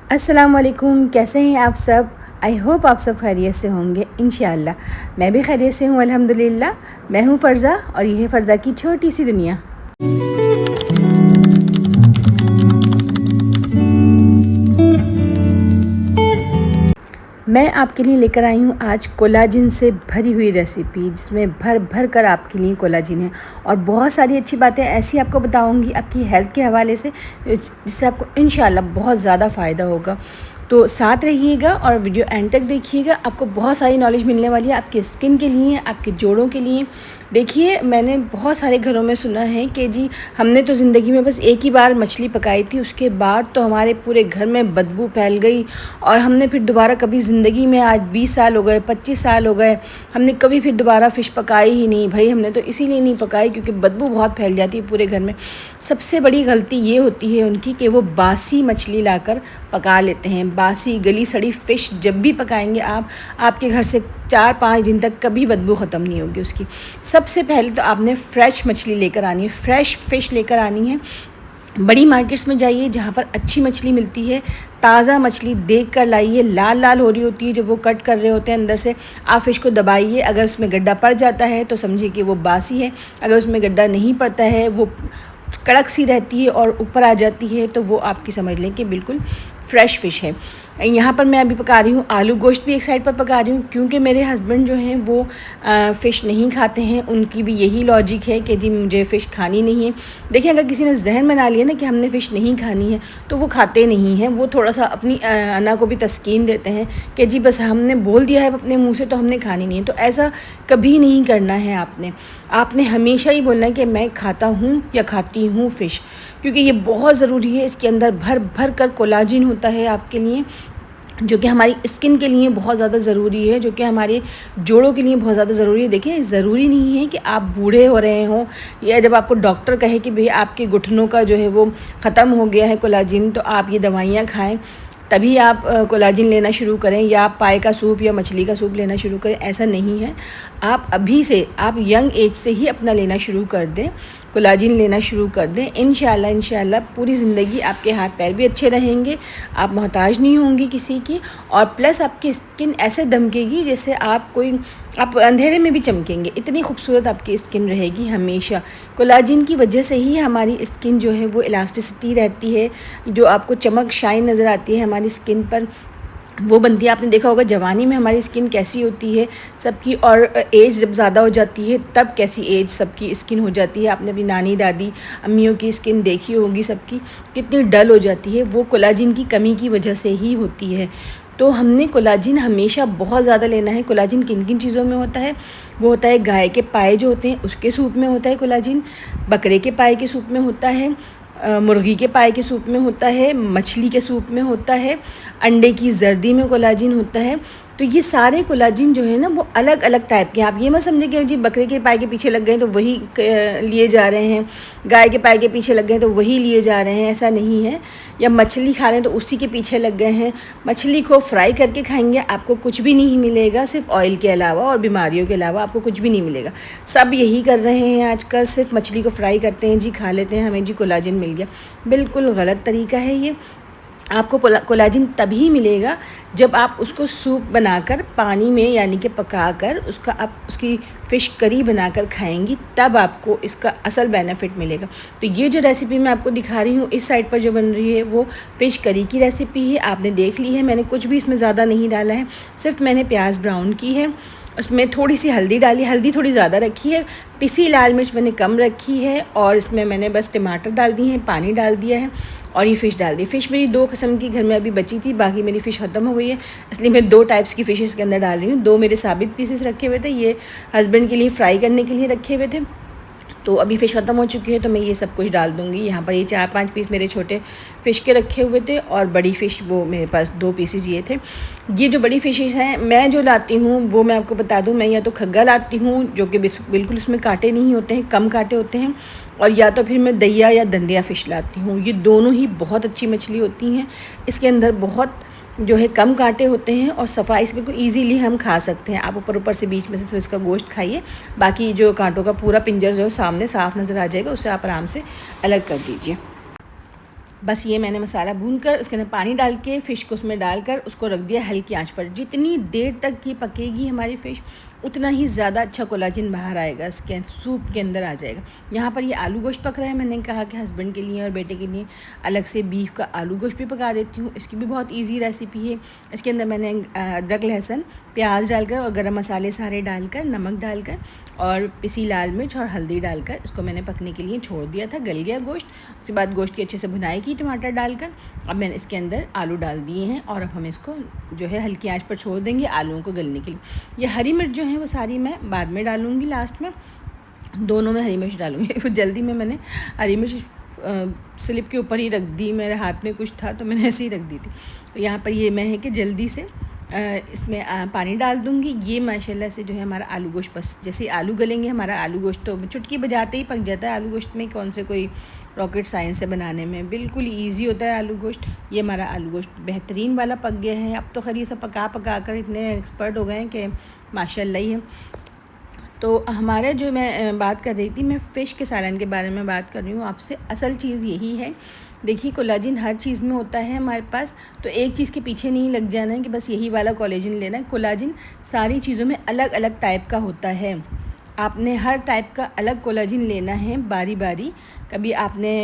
अस्सलाम वालेकुम, कैसे हैं आप सब। आई होप आप सब खैरियत से होंगे इंशाअल्लाह। मैं भी खैरियत से हूँ अल्हम्दुलिल्लाह। मैं हूँ फ़र्ज़ा और ये है फ़र्ज़ा की छोटी सी दुनिया। मैं आपके लिए लेकर आई हूँ आज कोलाजिन से भरी हुई रेसिपी, जिसमें भर भर कर आपके लिए कोलाजिन है और बहुत सारी अच्छी बातें ऐसी आपको बताऊँगी आपकी हेल्थ के हवाले से, जिससे आपको इंशाअल्लाह बहुत ज़्यादा फ़ायदा होगा। तो साथ रहिएगा और वीडियो एंड तक देखिएगा। आपको बहुत सारी नॉलेज मिलने वाली है आपकी स्किन के लिए, आपके जोड़ों के लिए। देखिए, मैंने बहुत सारे घरों में सुना है कि जी हमने तो ज़िंदगी में बस एक ही बार मछली पकाई थी, उसके बाद तो हमारे पूरे घर में बदबू फैल गई और हमने फिर दोबारा कभी ज़िंदगी में, आज 20 साल हो गए, 25 साल हो गए, हमने कभी फिर दोबारा फ़िश पकाई ही नहीं। भाई हमने तो इसीलिए नहीं पकाई क्योंकि बदबू बहुत फैल जाती है पूरे घर में। सबसे बड़ी गलती ये होती है उनकी कि वो बासी मछली लाकर पका लेते हैं। बासी गली सड़ी फ़िश जब भी पकाएंगे आप, आपके घर से 4-5 दिन तक कभी बदबू ख़त्म नहीं होगी उसकी। सबसे पहले तो आपने फ़्रेश मछली लेकर आनी है, फ़्रेश फ़िश लेकर आनी है। बड़ी मार्केट्स में जाइए जहाँ पर अच्छी मछली मिलती है, ताज़ा मछली देख कर लाइए। लाल लाल हो रही होती है जब वो कट कर रहे होते हैं अंदर से, आप फ़िश को दबाइए। अगर उसमें गड्ढा पड़ जाता है तो समझिए कि वो बासी है, अगर उसमें गड्ढा नहीं पड़ता है, वो कड़क सी रहती है और ऊपर आ जाती है, तो वो आपकी समझ लें कि बिल्कुल फ़्रेश फ़िश है। यहाँ पर मैं अभी पका रही हूँ आलू गोश्त, भी एक साइड पर पका रही हूँ क्योंकि मेरे हस्बैंड जो हैं वो फ़िश नहीं खाते हैं। उनकी भी यही लॉजिक है कि जी मुझे फ़िश खानी नहीं है। देखिए, अगर किसी ने जहन बना लिया ना कि हमने फ़िश नहीं खानी है तो वो खाते नहीं हैं। वो थोड़ा सा अपनी अना को भी तस्कीन देते हैं कि जी बस हमने बोल दिया है अपने मुँह से तो हमने खानी नहीं है। तो ऐसा कभी नहीं करना है आपने। आपने हमेशा ही बोलना है कि मैं खाता हूँ या खाती हूँ फ़िश, क्योंकि ये बहुत ज़रूरी है। इसके अंदर भर भर कर कोलाजिन होता है आपके लिए, जो कि हमारी स्किन के लिए बहुत ज़्यादा ज़रूरी है, जो कि हमारे जोड़ों के लिए बहुत ज़्यादा ज़रूरी है। देखिए, ज़रूरी नहीं है कि आप बूढ़े हो रहे हों या जब आपको डॉक्टर कहे कि भई आपके घुटनों का जो है वो ख़त्म हो गया है कोलाजिन, तो आप ये दवाइयाँ खाएँ तभी आप कोलाजिन लेना शुरू करें, या आप पाए का सूप या मछली का सूप लेना शुरू करें। ऐसा नहीं है। आप अभी से, आप यंग एज से ही अपना लेना शुरू कर दें, कोलाजिन लेना शुरू कर दें। इंशाल्लाह पूरी ज़िंदगी आपके हाथ पैर भी अच्छे रहेंगे, आप मोहताज नहीं होंगी किसी की, और प्लस आपकी स्किन ऐसे दमकेगी जैसे आप अंधेरे में भी चमकेंगे। इतनी खूबसूरत आपकी स्किन रहेगी हमेशा। कोलाजिन की वजह से ही हमारी स्किन जो है वो इलास्टिसिटी रहती है, जो आपको चमक शाइन नज़र आती है हमारी स्किन पर, वो बनती है। आपने देखा होगा जवानी में हमारी स्किन कैसी होती है सबकी, और एज जब ज़्यादा हो जाती है तब कैसी एज सबकी स्किन हो जाती है। आपने अपनी नानी दादी अम्मियों की स्किन देखी होगी, सबकी कितनी डल हो जाती है। वो कोलाजिन की कमी की वजह से ही होती है। तो हमने कोलाजिन हमेशा बहुत ज़्यादा लेना है। कोलाजिन किन किन चीज़ों में होता है? वो होता है गाय के पाए जो होते हैं उसके सूप में होता है कोलाजिन, बकरे के पाए के सूप में होता है, मुर्गी के पाए के सूप में होता है, मछली के सूप में होता है, अंडे की जर्दी में कोलाजिन होता है। तो ये सारे कोलाजिन जो है ना वो अलग अलग टाइप के हैं। आप ये मत समझिए कि जी बकरे के पाए के पीछे लग गए तो वही लिए जा रहे हैं, गाय के पाए के पीछे लग गए तो वही लिए जा रहे हैं, ऐसा नहीं है। या मछली खा रहे हैं तो उसी के पीछे लग गए हैं। मछली को फ्राई करके खाएंगे आपको कुछ भी नहीं मिलेगा, सिर्फ ऑयल के अलावा और बीमारियों के अलावा आपको कुछ भी नहीं मिलेगा। सब यही कर रहे हैं आजकल, सिर्फ मछली को फ्राई करते हैं, जी खा लेते हैं, हमें जी कोलाजिन मिल गया। बिल्कुल गलत तरीका है ये। आपको कोलाजिन तभी मिलेगा जब आप उसको सूप बनाकर पानी में यानी कि पकाकर उसकी फ़िश करी बनाकर खाएंगी, तब आपको इसका असल बेनिफिट मिलेगा। तो ये जो रेसिपी मैं आपको दिखा रही हूँ, इस साइड पर जो बन रही है वो फ़िश करी की रेसिपी है। आपने देख ली है, मैंने कुछ भी इसमें ज़्यादा नहीं डाला है, सिर्फ मैंने प्याज ब्राउन की है, उसमें थोड़ी सी हल्दी डाली, हल्दी थोड़ी ज़्यादा रखी है, पिसी लाल मिर्च मैंने कम रखी है, और इसमें मैंने बस टमाटर डाल दिए हैं, पानी डाल दिया है और ये फ़िश डाल दी। फ़िश मेरी 2 किस्म की घर में अभी बची थी, बाकी मेरी फ़िश ख़त्म हो गई है, इसलिए मैं 2 टाइप्स की फ़िश इसके अंदर डाल रही हूँ। 2 मेरे साबित पीसेस रखे हुए थे, ये हस्बैंड के लिए फ्राई करने के लिए रखे हुए थे। तो अभी फ़िश ख़त्म हो चुकी है तो मैं ये सब कुछ डाल दूँगी। यहाँ पर ये 4-5 पीस मेरे छोटे फ़िश के रखे हुए थे, और बड़ी फ़िश वो मेरे पास 2 पीसेस ये थे। ये जो बड़ी फ़िशेस हैं मैं जो लाती हूँ वो मैं आपको बता दूँ, मैं या तो खग्गा लाती हूँ जो कि बिल्कुल उसमें कांटे नहीं होते हैं, कम कांटे होते हैं, और या तो फिर मैं दहिया या दंदिया फ़िश लाती हूँ। ये दोनों ही बहुत अच्छी मछली होती हैं। इसके अंदर बहुत जो है कम कांटे होते हैं और सफाई से बिल्कुल ईज़िली हम खा सकते हैं। आप ऊपर से बीच में से सिर्फ इसका गोश्त खाइए, बाकी जो कांटों का पूरा पिंजर जो है सामने साफ़ नज़र आ जाएगा, उसे आप आराम से अलग कर दीजिए। बस ये मैंने मसाला भूनकर उसके अंदर पानी डाल के फ़िश को उसमें डालकर उसको रख दिया हल्की आंच पर। जितनी देर तक ये पकेगी हमारी फ़िश उतना ही ज़्यादा अच्छा कोलाजन बाहर आएगा, इसके सूप के अंदर आ जाएगा। यहाँ पर ये आलू गोश्त पक रहा है। मैंने कहा कि हस्बैंड के लिए और बेटे के लिए अलग से बीफ का आलू गोश्त भी पका देती हूँ। इसकी भी बहुत ईजी रेसिपी है। इसके अंदर मैंने अदरक, लहसुन, प्याज डालकर और गरम मसाले सारे डालकर, नमक डालकर और पिसी लाल मिर्च और हल्दी डालकर इसको मैंने पकने के लिए छोड़ दिया था। गल गया गोश्त। उसके बाद गोश्त की अच्छे से भुनाई की टमाटर डालकर। अब मैंने इसके अंदर आलू डाल दिए हैं और अब हम इसको जो है हल्की आंच पर छोड़ देंगे आलूओं को गलने के लिए। ये हरी मिर्च जो है वो सारी मैं बाद में डालूँगी, लास्ट में दोनों में हरी मिर्च डालूँगी। वो जल्दी में मैंने हरी मिर्च स्लिप के ऊपर ही रख दी, मेरे हाथ में कुछ था तो मैंने ऐसे ही रख दी थी। तो यहाँ पर ये मैं है कि जल्दी से इसमें पानी डाल दूँगी। ये माशाल्लाह से जो है हमारा आलू गोश्त, बस जैसे आलू गलेंगे हमारा आलू गोश्त तो चुटकी बजाते ही पक जाता है। आलू गोश्त में कौन से कोई रॉकेट साइंस है बनाने में, बिल्कुल ईजी होता है आलू गोश्त। ये हमारा आलू गोश्त बेहतरीन वाला पक गया है। अब तो खैर ये सब पका कर इतने एक्सपर्ट हो गए हैं कि माशाल्लाह ही है। तो हमारे जो मैं बात कर रही थी, मैं फ़िश के सालन के बारे में बात कर रही हूँ आपसे। असल चीज़ यही है, देखिए कोलाजन हर चीज़ में होता है हमारे पास, तो एक चीज़ के पीछे नहीं लग जाना है कि बस यही वाला कोलाजन लेना है। कोलाजन सारी चीज़ों में अलग अलग टाइप का होता है। आपने हर टाइप का अलग कोलाजन लेना है बारी बारी। कभी आपने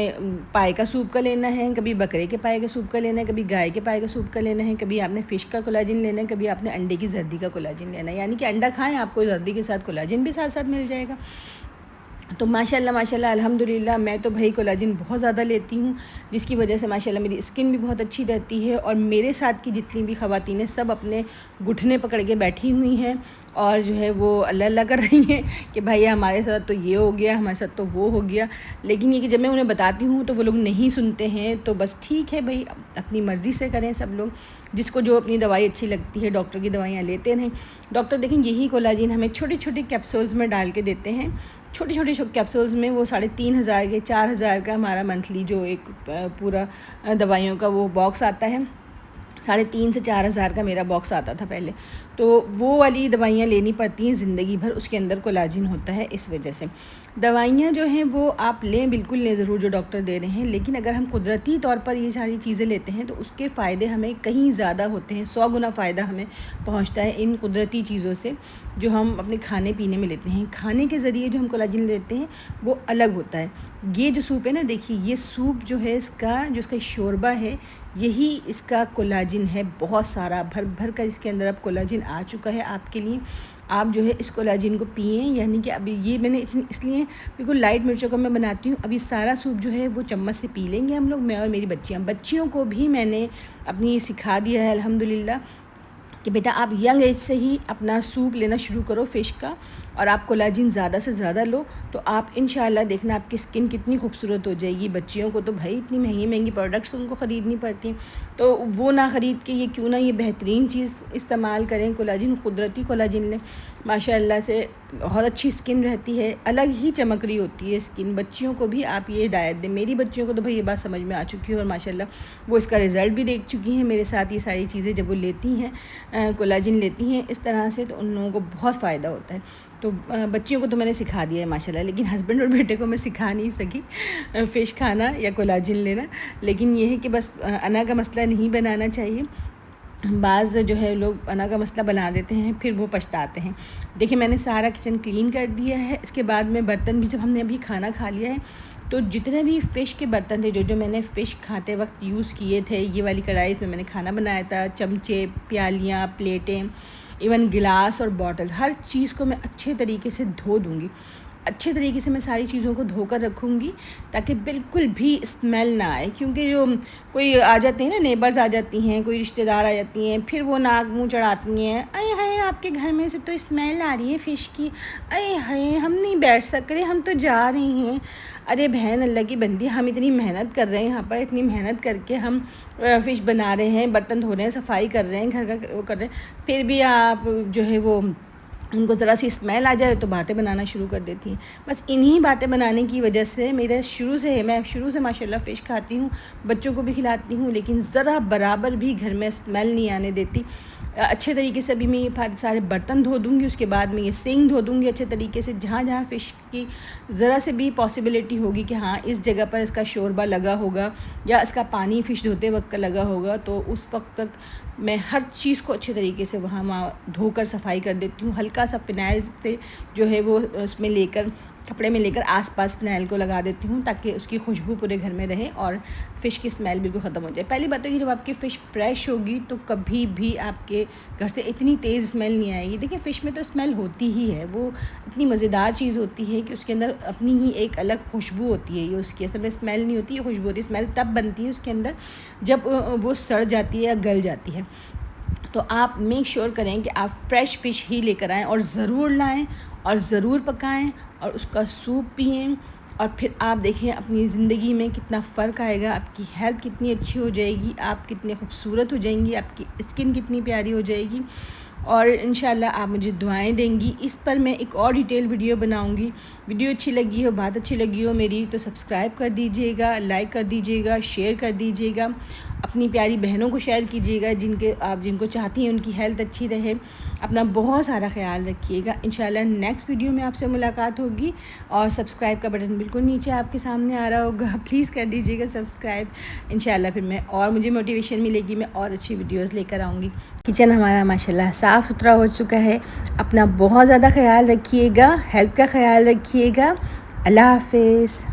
पाए का सूप का लेना है, कभी बकरे के पाए का सूप का लेना है, कभी गाय के पाए का सूप का लेना है, कभी आपने फ़िश का कोलाजन लेना है, कभी आपने अंडे की जर्दी का कोलाजन लेना है। यानी कि अंडा खाएं, आपको जर्दी के साथ कोलाजन भी साथ साथ मिल जाएगा। तो माशाल्लाह माशाल्लाह अल्हम्दुलिल्लाह मैं तो भाई कोलाजन बहुत ज़्यादा लेती हूँ, जिसकी वजह से माशाल्लाह मेरी स्किन भी बहुत अच्छी रहती है। और मेरे साथ की जितनी भी ख़वातीनें सब अपने घुटने पकड़ के बैठी हुई हैं और जो है वो अल्लाह अल्लाह कर रही हैं कि भाई हमारे साथ तो ये हो गया, हमारे साथ तो वो हो गया। लेकिन ये कि जब मैं उन्हें बताती हूँ तो वो लोग नहीं सुनते हैं। तो बस ठीक है भाई, अपनी मर्ज़ी से करें सब लोग, जिसको जो अपनी दवाई अच्छी लगती है। डॉक्टर की दवाइयाँ लेते रहें। डॉक्टर देखें यही कोलाजन हमें छोटे छोटे कैप्सूल्स में डाल के देते हैं। छोटे छोटे कैप्सूल्स में वो 3,500 के 4,000 का हमारा मंथली जो एक पूरा दवाइयों का वो बॉक्स आता है। 3,500 से 4,000 का मेरा बॉक्स आता था पहले। तो वो वाली दवाइयाँ लेनी पड़ती हैं ज़िंदगी भर, उसके अंदर कोलाजन होता है। इस वजह से दवाइयाँ जो हैं वो आप लें, बिल्कुल लें ज़रूर जो डॉक्टर दे रहे हैं। लेकिन अगर हम कुदरती तौर पर ये सारी चीज़ें लेते हैं तो उसके फ़ायदे हमें कहीं ज़्यादा होते हैं। 100 गुना फ़ायदा हमें पहुँचता है इन कुदरती चीज़ों से जो हम अपने खाने पीने में लेते हैं। खाने के ज़रिए जो हम कोलाजन लेते हैं वो अलग होता है। ये जो सूप है ना, देखिए ये सूप जो है इसका शोरबा है, यही इसका कोलाजन है। बहुत सारा भर भर कर इसके अंदर अब कोलाजन आ चुका है आपके लिए। आप जो है इस कोलाजन को पिएँ। यानी कि अभी ये मैंने इसलिए बिल्कुल लाइट मिर्चों का मैं बनाती हूँ। अभी सारा सूप जो है वो चम्मच से पी लेंगे हम लोग, मैं और मेरी बच्चियों को भी मैंने अपनी सिखा दिया है अल्हम्दुलिल्लाह कि बेटा आप यंग एज से ही अपना सूप लेना शुरू करो फ़िश का, और आप कोलाजन ज़्यादा से ज़्यादा लो तो आप इंशाल्लाह देखना आपकी स्किन कितनी खूबसूरत हो जाएगी। बच्चियों को तो भाई इतनी महंगी महंगी प्रोडक्ट्स उनको ख़रीदनी पड़ती हैं, तो वो ना ख़रीद के ये क्यों ना ये बेहतरीन चीज़ इस्तेमाल करें। कोलाजन, कुदरती कोलाजन लें। माशाल्लाह से बहुत अच्छी स्किन रहती है, अलग ही चमक रही होती है स्किन। बच्चियों को भी आप ये हिदायत दें। मेरी बच्चियों को तो भाई ये बात समझ में आ चुकी है और माशाल्लाह वो इसका रिज़ल्ट भी देख चुकी हैं मेरे साथ। ये सारी चीज़ें जब वो लेती हैं, कोलाजन लेती हैं इस तरह से, तो उन लोगों को बहुत फ़ायदा होता है। तो बच्चियों को तो मैंने सिखा दिया है माशाल्लाह, लेकिन हस्बैंड और बेटे को मैं सिखा नहीं सकी फ़िश खाना या कोलाजन लेना। लेकिन ये है कि बस अना का मसला नहीं बनाना चाहिए। बाज़ जो है लोग अना का मसला बना देते हैं, फिर वो पछताते हैं। देखिए मैंने सारा किचन क्लीन कर दिया है। इसके बाद में बर्तन भी, जब हमने अभी खाना खा लिया है तो जितने भी फ़िश के बर्तन थे जो मैंने फ़िश खाते वक्त यूज़ किए थे, ये वाली कढ़ाई इसमें मैंने खाना बनाया था, चमचे, प्यालियाँ, प्लेटें, इवन गिलास और बॉटल, हर चीज़ को मैं अच्छे तरीके से धो दूँगी। अच्छे तरीके से मैं सारी चीज़ों को धोकर रखूँगी ताकि बिल्कुल भी स्मेल ना आए। क्योंकि जो कोई आ जाते हैं ना, नेबर्स आ जाती हैं, कोई रिश्तेदार आ जाती हैं, फिर वो नाक मुंह चढ़ाती हैं, अरे हाय आपके घर में से तो स्मेल आ रही है फ़िश की, अरे हाय हम नहीं बैठ सक रहे, हम तो जा रहे हैं। अरे बहन अल्लाह की बंदी, हम इतनी मेहनत कर रहे हैं यहाँ पर, इतनी मेहनत करके हम फ़िश बना रहे हैं, बर्तन धो रहे हैं, सफाई कर रहे हैं, घर का वो कर रहे हैं, फिर भी आप जो है वो उनको ज़रा सी स्मेल आ जाए तो बातें बनाना शुरू कर देती हैं। बस इन्हीं बातें बनाने की वजह से मैं शुरू से माशाल्लाह फ़िश खाती हूँ, बच्चों को भी खिलाती हूँ, लेकिन ज़रा बराबर भी घर में स्मेल नहीं आने देती। अच्छे तरीके से अभी मैं ये सारे बर्तन धो दूँगी, उसके बाद मैं ये सिंक धो दूँगी अच्छे तरीके से। जहाँ जहाँ फ़िश की ज़रा से भी पॉसिबिलिटी होगी कि हाँ इस जगह पर इसका शोरबा लगा होगा या इसका पानी फ़िश धोते वक्त का लगा होगा, तो उस वक्त तक मैं हर चीज़ को अच्छे तरीके से वहाँ धोकर सफाई कर देती हूँ। हल्का सा फ़िनाइल से जो है वो उसमें लेकर, कपड़े में लेकर आसपास फ़िनाइल को लगा देती हूँ ताकि उसकी खुशबू पूरे घर में रहे और फ़िश की स्मेल बिल्कुल ख़त्म हो जाए। पहली बात तो कि जब आपकी फ़िश फ्रेश होगी तो कभी भी आपके घर से इतनी तेज़ स्मेल नहीं आएगी। देखिए फ़िश में तो स्मेल होती ही है, वो इतनी मज़ेदार चीज़ होती है कि उसके अंदर अपनी ही एक अलग खुशबू होती है। ये उसकी असल में स्मेल नहीं होती, ये खुशबू होती है। स्मेल तब बनती है उसके अंदर जब वो सड़ जाती है या गल जाती है। तो आप मेक श्योर करें कि आप फ्रेश फ़िश ही लेकर आएँ और ज़रूर लाएँ और ज़रूर पकाएँ और उसका सूप पिएँ, और फिर आप देखें अपनी ज़िंदगी में कितना फ़र्क आएगा, आपकी हेल्थ कितनी अच्छी हो जाएगी, आप कितने खूबसूरत हो जाएंगी, आपकी स्किन कितनी प्यारी हो जाएगी, और इंशाल्लाह आप मुझे दुआएं देंगी। इस पर मैं एक और डिटेल वीडियो बनाऊंगी। वीडियो अच्छी लगी हो, बात अच्छी लगी हो मेरी, तो सब्सक्राइब कर दीजिएगा, लाइक कर दीजिएगा, शेयर कर दीजिएगा, अपनी प्यारी बहनों को शेयर कीजिएगा जिनको चाहती हैं उनकी हेल्थ अच्छी रहे। अपना बहुत सारा ख्याल रखिएगा। इंशाल्लाह नेक्स्ट वीडियो में आपसे मुलाकात होगी, और सब्सक्राइब का बटन बिल्कुल नीचे आपके सामने आ रहा होगा, प्लीज़ कर दीजिएगा सब्सक्राइब। इंशाल्लाह फिर मैं और मुझे मोटिवेशन मिलेगी, मैं और अच्छी वीडियोज़ लेकर आऊँगी। किचन हमारा माशाल्लाह साफ़ सुथरा हो चुका है। अपना बहुत ज़्यादा ख्याल रखिएगा, हेल्थ का ख्याल रखिएगा। अल्लाह हाफ़िज़।